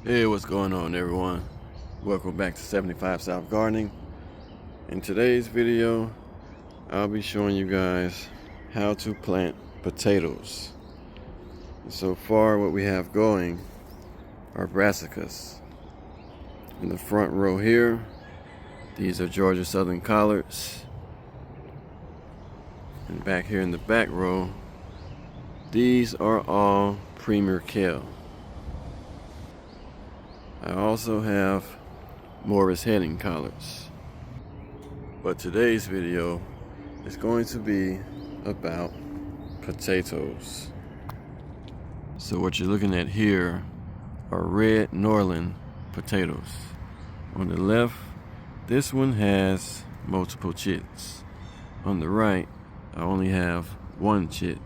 Hey, what's going on, everyone? Welcome back to 75 South Gardening. In today's video, I'll be showing you guys how to plant potatoes. And so far, what we have going are brassicas. In the front row here, these are Georgia Southern Collards. And back here in the back row, these are all Premier Kale. I also have Morris Heading collards. But today's video is going to be about potatoes. So what you're looking at here are red Norland potatoes. On the left, this one has multiple chits. On the right, I only have one chit.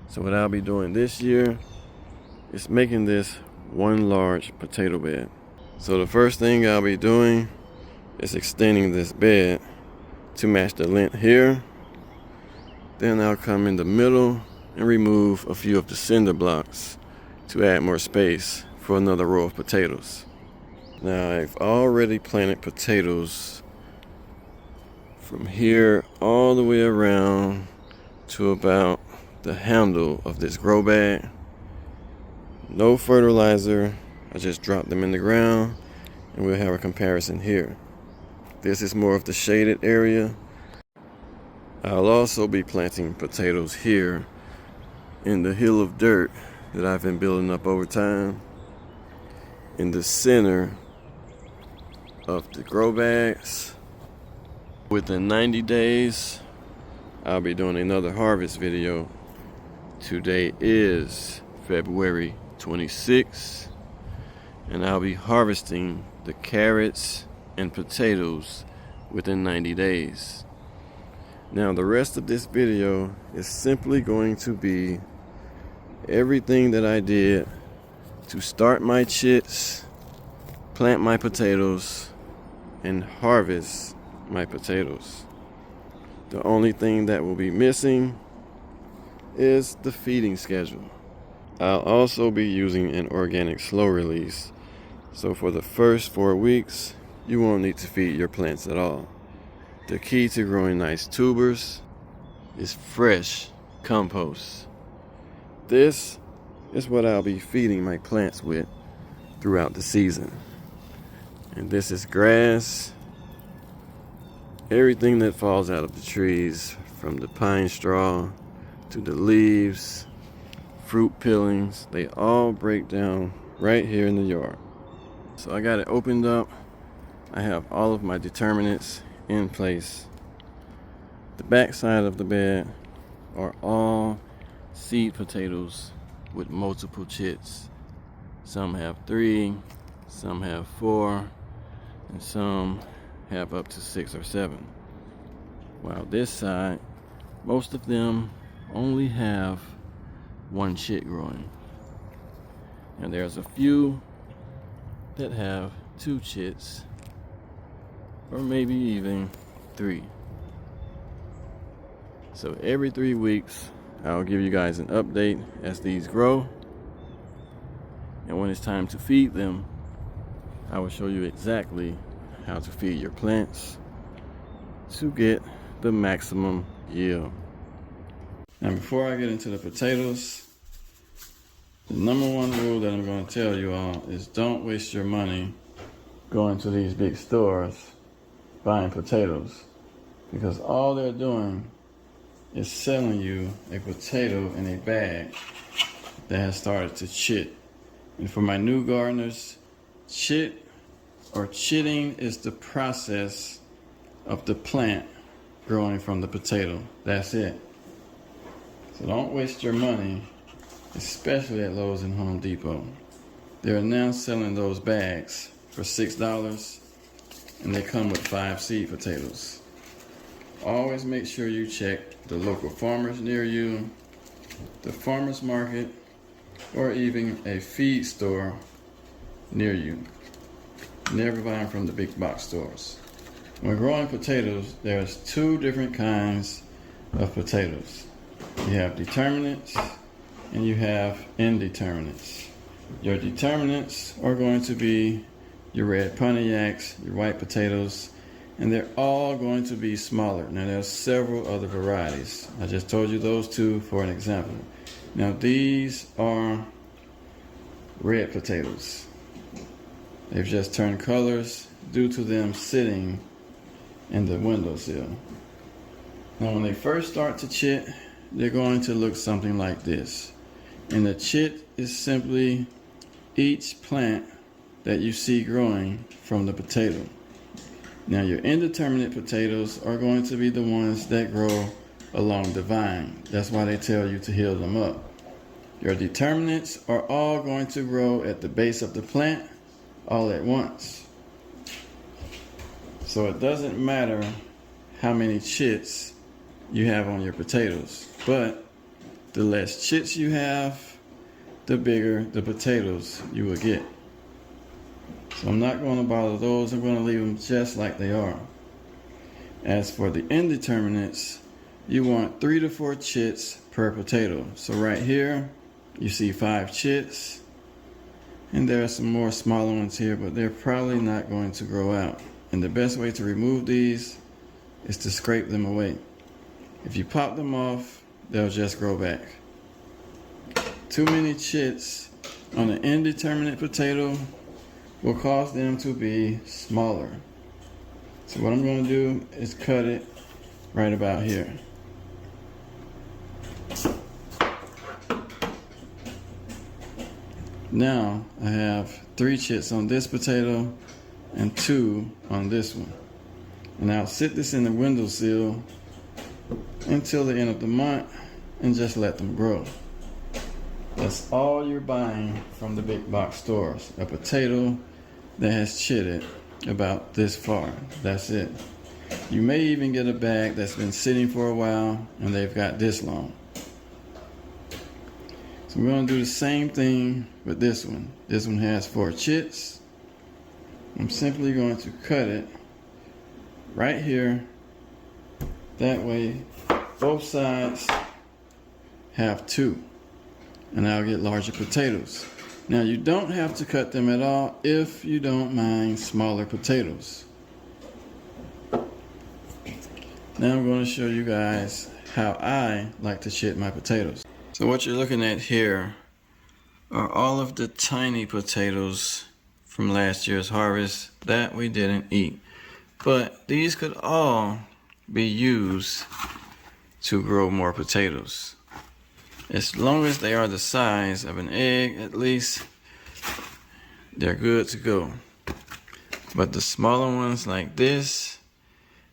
So what I'll be doing this year is making this one large potato bed. So the first thing I'll be doing is extending this bed to match the length here. Then I'll come in the middle and remove a few of the cinder blocks to add more space for another row of potatoes. Now I've already planted potatoes from here all the way around to about the handle of this grow bag. No fertilizer, I just dropped them in the ground and we'll have a comparison here. This is more of the shaded area. I'll also be planting potatoes here in the hill of dirt that I've been building up over time. In the center of the grow bags. Within 90 days, I'll be doing another harvest video. Today is February 26th, and I'll be harvesting the carrots and potatoes within 90 days. Now the rest of this video is simply going to be everything that I did to start my chits, plant my potatoes, and harvest my potatoes. The only thing that will be missing is the feeding schedule. I'll also be using an organic slow release. So for the first 4 weeks, you won't need to feed your plants at all. The key to growing nice tubers is fresh compost. This is what I'll be feeding my plants with throughout the season. And this is grass, everything that falls out of the trees, from the pine straw to the leaves, fruit peelings, they all break down right here in the yard. So I got it opened up. I have all of my determinants in place. The back side of the bed are all seed potatoes with multiple chits. Some have 3, some have 4, and some have up to 6 or 7. While this side, most of them only have 1 chit growing. And there's a few that have 2 chits, or maybe even 3. So every 3 weeks, I'll give you guys an update as these grow. And when it's time to feed them, I will show you exactly how to feed your plants to get the maximum yield. Now before I get into the potatoes, the number one rule that I'm going to tell you all is don't waste your money going to these big stores buying potatoes, because all they're doing is selling you a potato in a bag that has started to chit. And for my new gardeners, chit or chitting is the process of the plant growing from the potato. That's it. So don't waste your money, especially at Lowe's and Home Depot. They're now selling those bags for $6, and they come with 5 seed potatoes. Always make sure you check the local farmers near you, the farmers market, or even a feed store near you. Never buy them from the big box stores. When growing potatoes, there's 2 different kinds of potatoes. You have determinants and you have indeterminates. Your determinants are going to be your red Pontiacs, your white potatoes, and they're all going to be smaller. Now there's several other varieties. I just told you those two for an example. Now these are red potatoes. They've just turned colors due to them sitting in the windowsill. Now when they first start to chit, they're going to look something like this. And the chit is simply each plant that you see growing from the potato. Now your indeterminate potatoes are going to be the ones that grow along the vine. That's why they tell you to heal them up. Your determinants are all going to grow at the base of the plant all at once. So it doesn't matter how many chits you have on your potatoes, but the less chits you have, the bigger the potatoes you will get. So I'm not going to bother those. I'm going to leave them just like they are. As for the indeterminates, you want 3 to 4 chits per potato. So right here, you see 5 chits. And there are some more smaller ones here, but they're probably not going to grow out. And the best way to remove these is to scrape them away. If you pop them off, they'll just grow back. Too many chits on an indeterminate potato will cause them to be smaller. So what I'm going to do is cut it right about here. Now I have 3 chits on this potato and 2 on this one. And I'll sit this in the windowsill until the end of the month and just let them grow. That's all you're buying from the big box stores. A potato that has chitted about this far. That's it. You may even get a bag that's been sitting for a while and they've got this long. So we're going to do the same thing with this one. This one has 4 chits. I'm simply going to cut it right here. That way both sides have 2. And I'll get larger potatoes. Now you don't have to cut them at all if you don't mind smaller potatoes. Now I'm going to show you guys how I like to chit my potatoes. So what you're looking at here are all of the tiny potatoes from last year's harvest that we didn't eat. But these could all be used to grow more potatoes. As long as they are the size of an egg, at least, they're good to go. But the smaller ones like this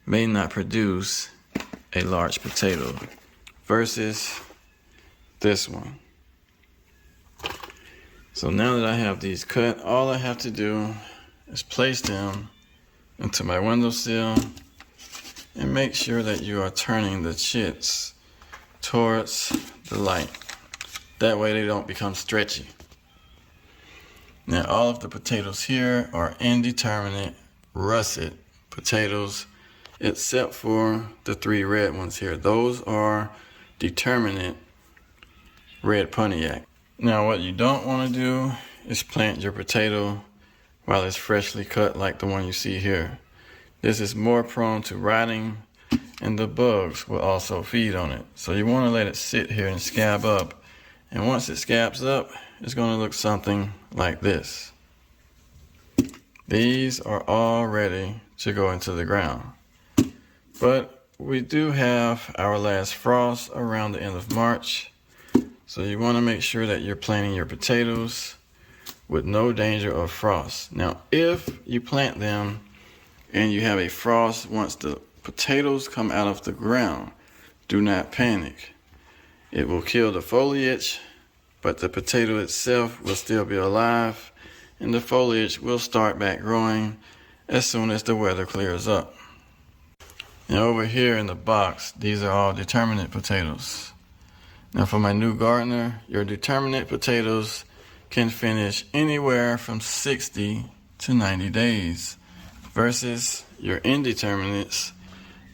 may not produce a large potato versus this one. So now that I have these cut, all I have to do is place them into my windowsill and make sure that you are turning the chits towards the light. That way they don't become stretchy. Now all of the potatoes here are indeterminate russet potatoes except for the 3 red ones here. Those are determinate red Pontiac. Now what you don't want to do is plant your potato while it's freshly cut like the one you see here. This is more prone to rotting and the bugs will also feed on it. So you want to let it sit here and scab up. And once it scabs up, it's going to look something like this. These are all ready to go into the ground. But we do have our last frost around the end of March. So you want to make sure that you're planting your potatoes with no danger of frost. Now, if you plant them and you have a frost once the potatoes come out of the ground, do not panic. It will kill the foliage, but the potato itself will still be alive, and the foliage will start back growing as soon as the weather clears up. Now over here in the box, these are all determinate potatoes. Now for my new gardener, your determinate potatoes can finish anywhere from 60 to 90 days versus your indeterminates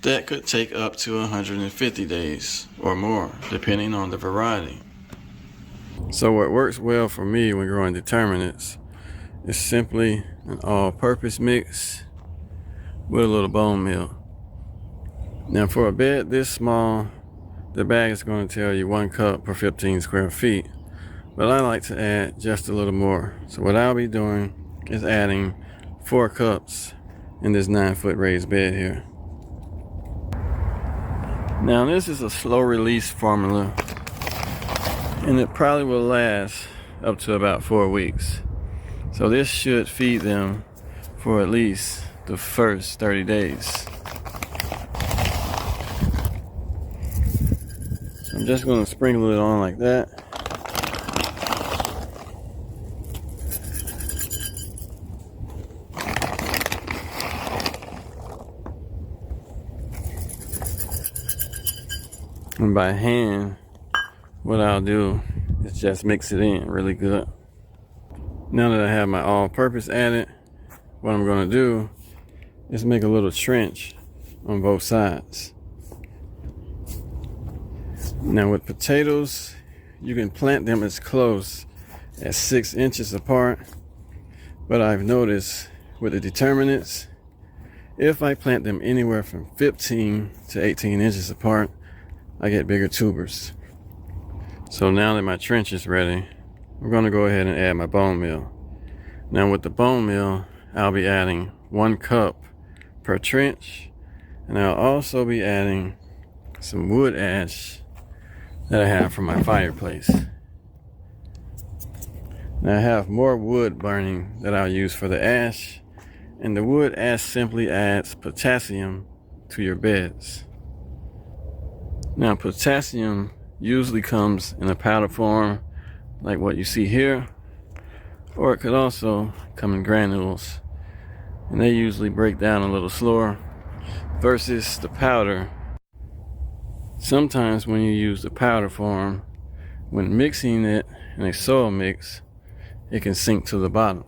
that could take up to 150 days or more, depending on the variety. So what works well for me when growing determinants is simply an all-purpose mix with a little bone meal. Now for a bed this small, the bag is going to tell you 1 cup per 15 square feet, but I like to add just a little more. So what I'll be doing is adding 4 cups in this 9-foot raised bed here. Now this is a slow release formula, and it probably will last up to about 4 weeks. So this should feed them for at least the first 30 days. So I'm just going to sprinkle it on like that. And by hand, what I'll do is just mix it in really good. Now that I have my all-purpose added, what I'm going to do is make a little trench on both sides. Now with potatoes, you can plant them as close as 6 inches apart, but I've noticed with the determinants, if I plant them anywhere from 15 to 18 inches apart, I get bigger tubers. So now that my trench is ready, I'm going to go ahead and add my bone meal. Now with the bone meal, I'll be adding 1 cup per trench, and I'll also be adding some wood ash that I have from my fireplace. Now I have more wood burning that I'll use for the ash, and the wood ash simply adds potassium to your beds. Now potassium usually comes in a powder form like what you see here, or it could also come in granules, and they usually break down a little slower versus the powder. Sometimes when you use the powder form, when mixing it in a soil mix, it can sink to the bottom.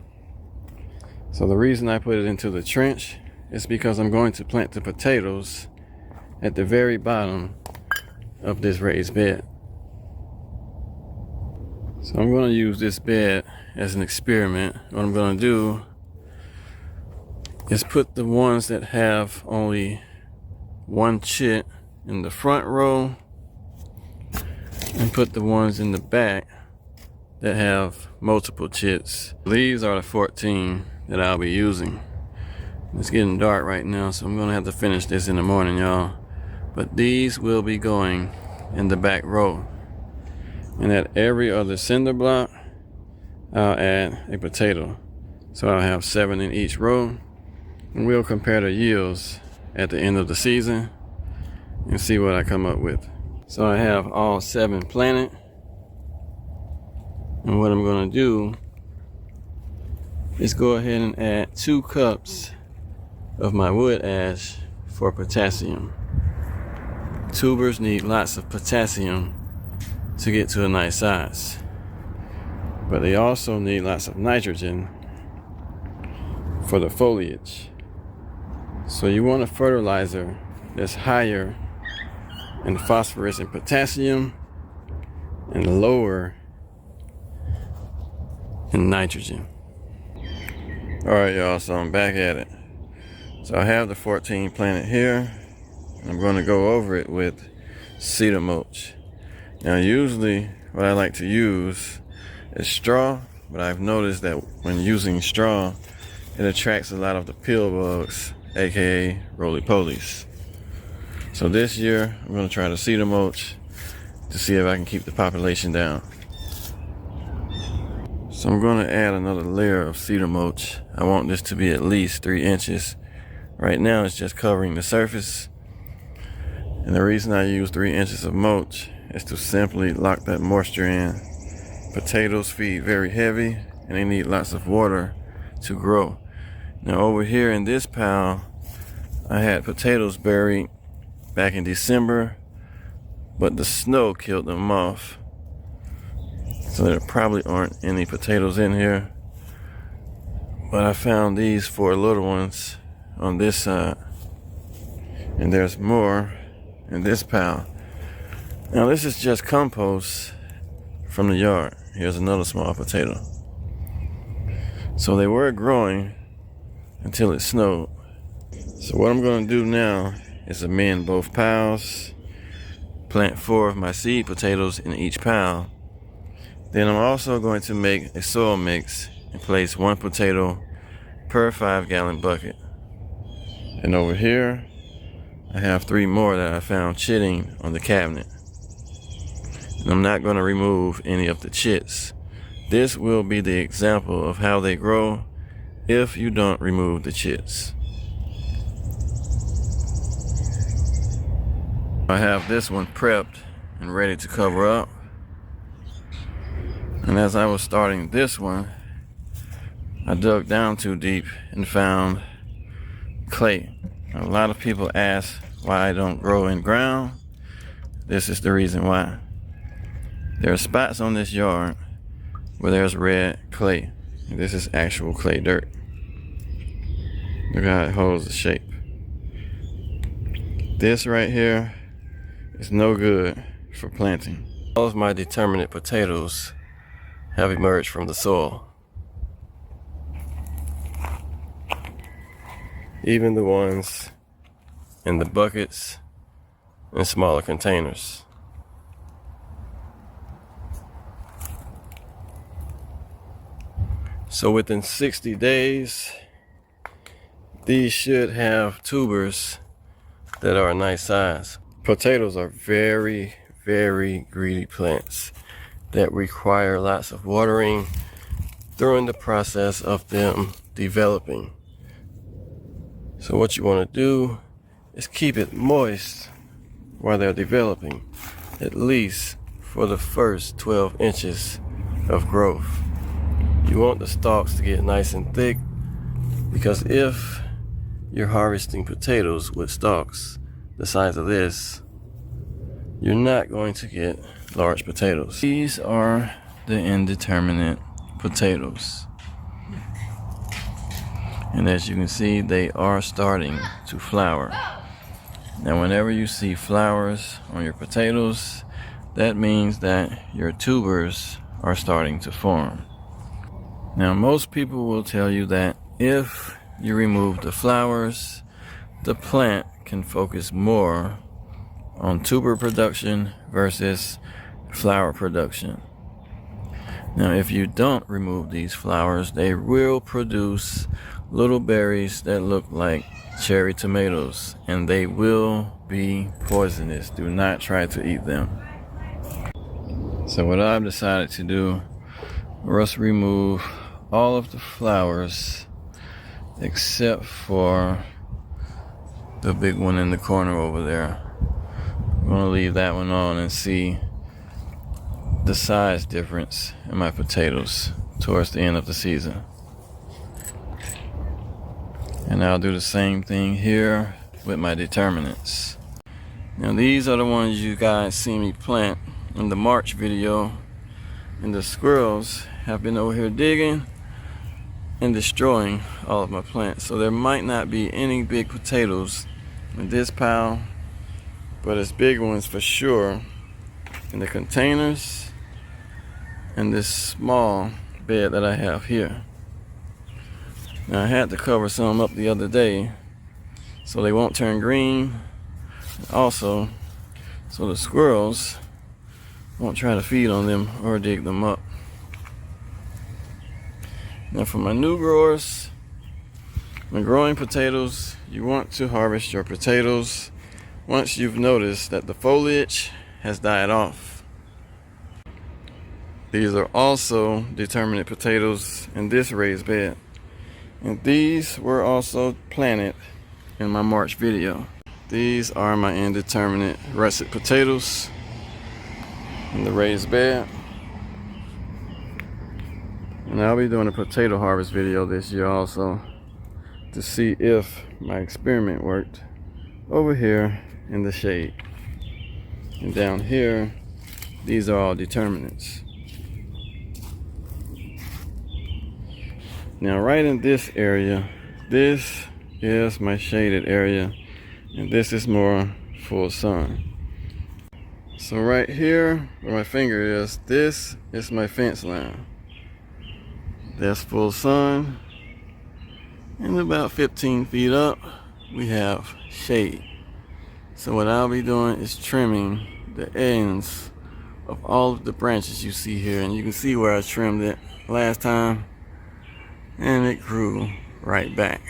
So the reason I put it into the trench is because I'm going to plant the potatoes at the very bottom of this raised bed. So I'm going to use this bed as an experiment. What I'm going to do is put the ones that have only 1 chit in the front row, and put the ones in the back that have multiple chits. These are the 14 that I'll be using. It's getting dark right now, so I'm going to have to finish this in the morning, y'all. But these will be going in the back row. And at every other cinder block, I'll add a potato. So I'll have 7 in each row. And we'll compare the yields at the end of the season and see what I come up with. So I have all 7 planted. And what I'm going to do is go ahead and add 2 cups of my wood ash for potassium. Tubers need lots of potassium to get to a nice size, but they also need lots of nitrogen for the foliage. So you want a fertilizer that's higher in phosphorus and potassium and lower in nitrogen. Alright y'all, so I'm back at it. So I have the 14 planted here. I'm going to go over it with cedar mulch. Now usually what I like to use is straw, but I've noticed that when using straw, it attracts a lot of the pill bugs, aka roly-polies. So this year I'm going to try the cedar mulch to see if I can keep the population down. So I'm going to add another layer of cedar mulch. I want this to be at least 3 inches. Right now it's just covering the surface. And the reason I use 3 inches of mulch is to simply lock that moisture in. Potatoes feed very heavy and they need lots of water to grow. Now over here in this pile, I had potatoes buried back in December, but the snow killed them off. So there probably aren't any potatoes in here. But I found these 4 little ones on this side. And there's more in this pile. Now this is just compost from the yard. here's another small potato. So they were growing until it snowed. So what I'm going to do now is amend both piles, plant 4 of my seed potatoes in each pile. Then I'm also going to make a soil mix and place 1 potato per 5-gallon bucket. And over here, I have 3 more that I found chitting on the cabinet. And I'm not going to remove any of the chits. This will be the example of how they grow if you don't remove the chits. I have this one prepped and ready to cover up. And as I was starting this one, I dug down too deep and found clay. A lot of people ask why I don't grow in ground. This is the reason why. There are spots on this yard where there's red clay. This is actual clay dirt. Look how it holds the shape. This right here is no good for planting. All of my determinate potatoes have emerged from the soil. Even the ones in the buckets and smaller containers. So within 60 days, these should have tubers that are a nice size. Potatoes are very, very greedy plants that require lots of watering during the process of them developing. So what you want to do is keep it moist while they're developing, at least for the first 12 inches of growth. You want the stalks to get nice and thick, because if you're harvesting potatoes with stalks the size of this, you're not going to get large potatoes. These are the indeterminate potatoes. And as you can see, they are starting to flower. Now whenever you see flowers on your potatoes, that means that your tubers are starting to form. Now most people will tell you that if you remove the flowers, the plant can focus more on tuber production versus flower production. Now if you don't remove these flowers, they will produce little berries that look like cherry tomatoes, and they will be poisonous. Do not try to eat them. So what I've decided to do was remove all of the flowers except for the big one in the corner over there. I'm going to leave that one on and see the size difference in my potatoes towards the end of the season. And I'll do the same thing here with my determinants. Now these are the ones you guys see me plant in the March video, and the squirrels have been over here digging and destroying all of my plants. So there might not be any big potatoes in this pile, but it's big ones for sure in the containers and this small bed that I have here. Now I had to cover some up the other day so they won't turn green. Also, so the squirrels won't try to feed on them or dig them up. Now for my new growers, when growing potatoes, you want to harvest your potatoes once you've noticed that the foliage has died off. These are also determinate potatoes in this raised bed. And these were also planted in my March video. These are my indeterminate russet potatoes in the raised bed. And I'll be doing a potato harvest video this year also to see if my experiment worked over here in the shade. And down here, these are all determinants. Now right in this area, this is my shaded area, and this is more full sun. So right here where my finger is, this is my fence line. That's full sun. And about 15 feet up, we have shade. So what I'll be doing is trimming the ends of all of the branches you see here. And you can see where I trimmed it last time. And it grew right back.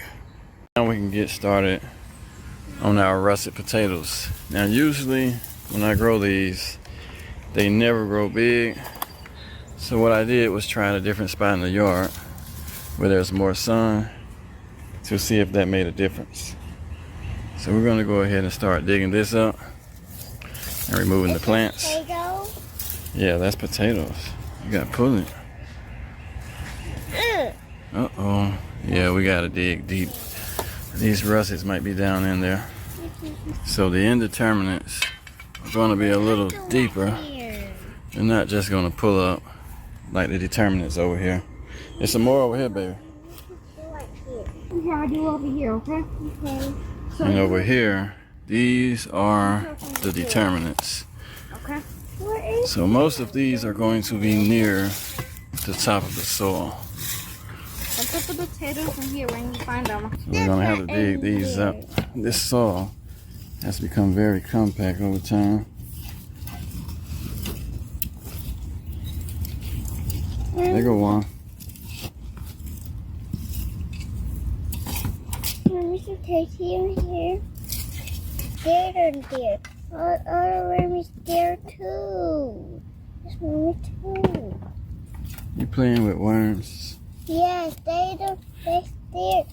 Now we can get started on our russet potatoes. Now usually when I grow these, they never grow big. So what I did was try a different spot in the yard where there's more sun to see if that made a difference. So we're gonna go ahead and start digging this up and removing the plants. Potato? Yeah, that's potatoes. You gotta pull it. Uh-oh. Yeah, we gotta dig deep. These russets might be down in there. So the indeterminates are gonna be a little deeper. They're not just gonna pull up like the determinants over here. There's some more over here, baby. Okay, I'll do over here, okay? Okay. And over here, these are the determinants. Okay. So most of these are going to be near the top of the soil. I'll put the potatoes in here when you find them. So we're gonna have to dig these up. This soil has become very compact over time. There go one. Mommy, some tasty in here. There and there. Other Mommy's there too. There's Mommy too. You playing with worms? Yes, they're there.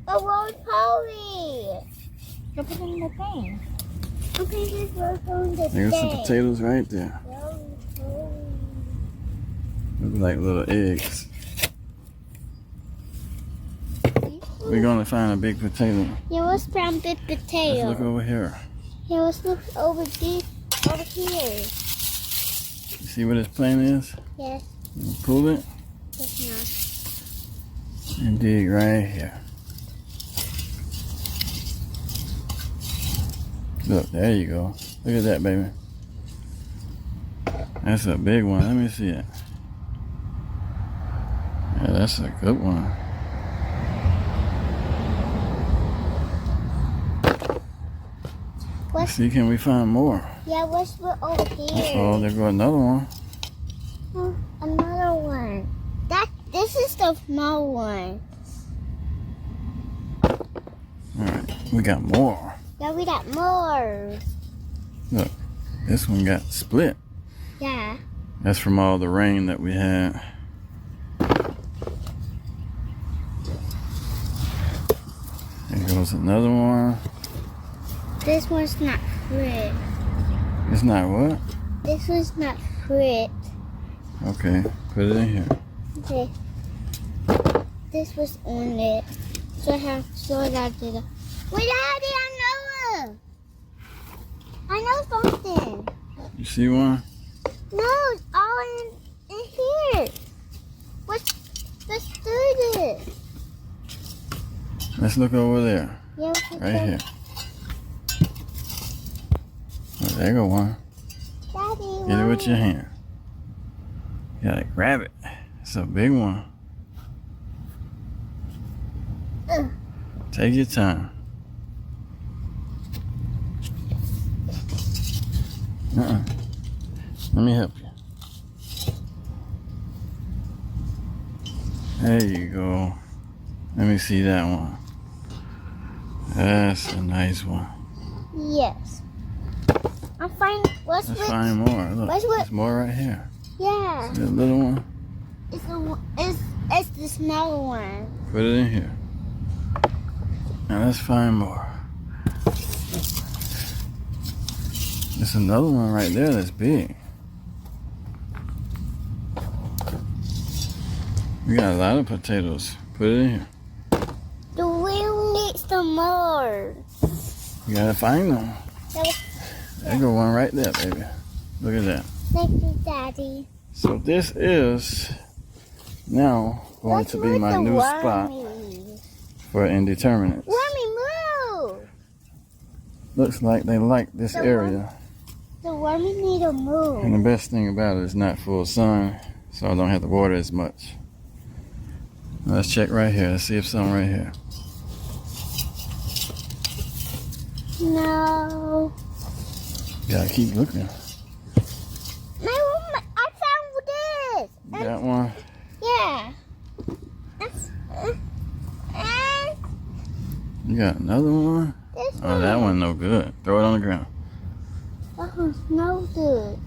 A roly-poly. Go put it in the thing. Okay, this was on the There's some potatoes right there. Look like little eggs. We're gonna find a big potato. Yeah, let's find big potato. Let's look over here. Yeah, let's look over here. Over here. You see where this plant is? Yes. You pull it Yes, and dig right here. Look, there you go. Look at that, baby. That's a big one. Let me see it. Yeah, that's a good one. Let's see, can we find more? Yeah, let's look over here. Oh, there go another one. Oh, another one. This is the small one. Alright, we got more. Yeah, we got more. Look, this one got split. Yeah. That's from all the rain that we had. There goes another one. This one's not fruit. It's not what? This one's not fruit. Okay, put it in here. Okay. This was on it. So I got to do. Wait, Daddy, I know something. You see one? No, it's all in here. Let's do this. Let's look over there. Yeah, Right here. Oh, there go one. Daddy, Get it with your hand. You gotta grab it. It's a big one. Take your time. Let me help you. There you go. Let me see that one. That's a nice one. Yes. I'm fine. Let's find more. Look, there's more right here. Yeah. See that little one? It's the smaller one. Put it in here. Now let's find more. There's another one right there that's big. We got a lot of potatoes. Put it in here. The wheel needs some more. You gotta find them. There go one right there, baby. Look at that. Thank you, Daddy. So this is now going to be my new spot for indeterminates. Mommy, move! Looks like they like this area. The worms need to move. And the best thing about it is not full sun, so I don't have to water as much. Now let's check right here. Let's see if something right here. No. You gotta keep looking. I found this. You got one? Yeah. You got another one? This Oh, that one no good. Throw it on the ground. That one's no good.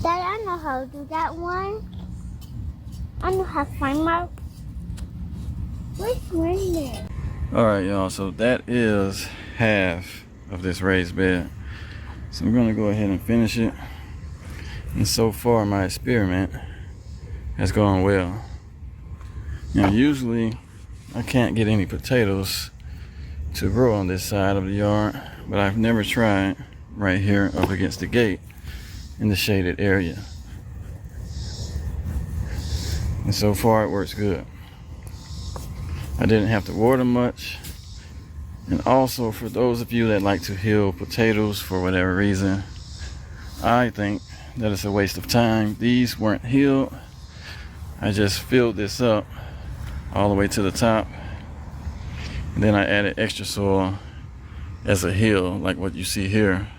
Dad, I know how to do that one. I know how to find my... Where's one there? Alright, y'all. So that is half of this raised bed. So I'm going to go ahead and finish it. And so far, my experiment has gone well. Now, usually, I can't get any potatoes to grow on this side of the yard, but I've never tried right here up against the gate in the shaded area. And so far, it works good. I didn't have to water much. And also, for those of you that like to hill potatoes for whatever reason, I think that it's a waste of time. These weren't hilled. I just filled this up all the way to the top. And then I added extra soil as a hill, like what you see here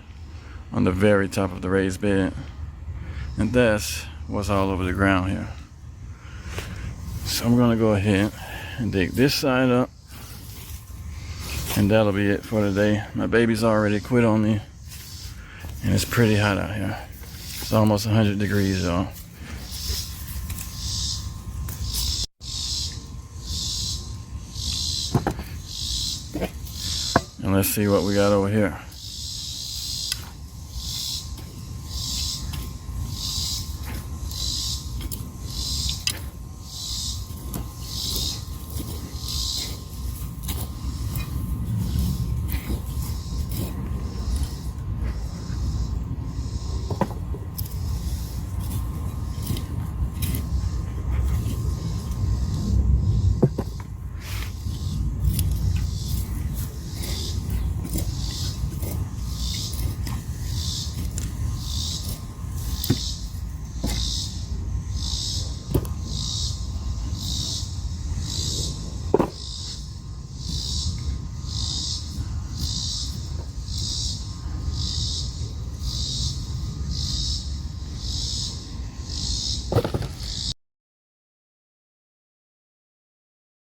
on the very top of the raised bed. And that's what's all over the ground here. So I'm gonna go ahead and dig this side up. And that'll be it for today. My baby's already quit on me. And it's pretty hot out here. It's almost 100 degrees, y'all. And let's see what we got over here.